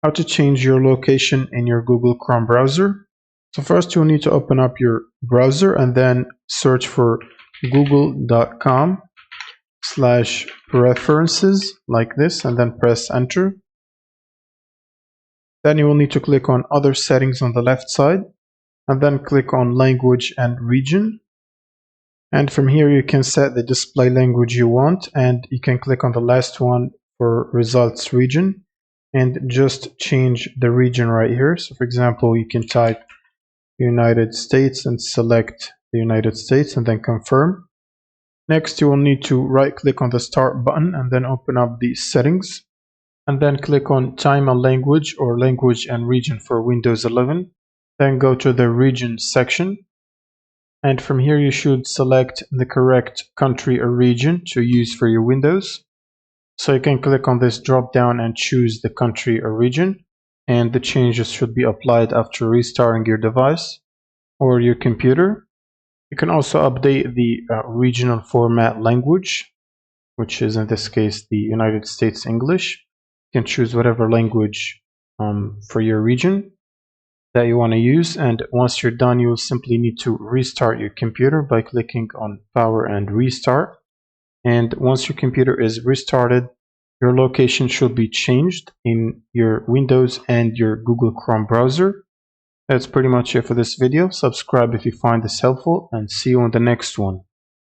how to change your location in your Google Chrome browser. So first you'll need to open up your browser and then search for google.com/preferences like this, and then press enter. Then you will need to click on other settings on the left side and then click on language and region. And from here you can set the display language you want, and you can click on the last one for results region and just change the region right here. So for example, you can type United States and select the United States and then confirm. Next, you will need to right click on the start button and then open up the settings and then click on time and language or language and region for Windows 11. Then go to the region section. And from here you should select the correct country or region to use for your Windows. So you can click on this drop down and choose the country or region, and the changes should be applied after restarting your device or your computer. You can also update the regional format language, which is in this case the United States English. You can choose whatever language for your region that you want to use, and once you're done you will simply need to restart your computer by clicking on power and restart. And once your computer is restarted, your location should be changed in your Windows and your Google Chrome browser. That's pretty much it for this video. Subscribe if you find this helpful, and see you on the next one.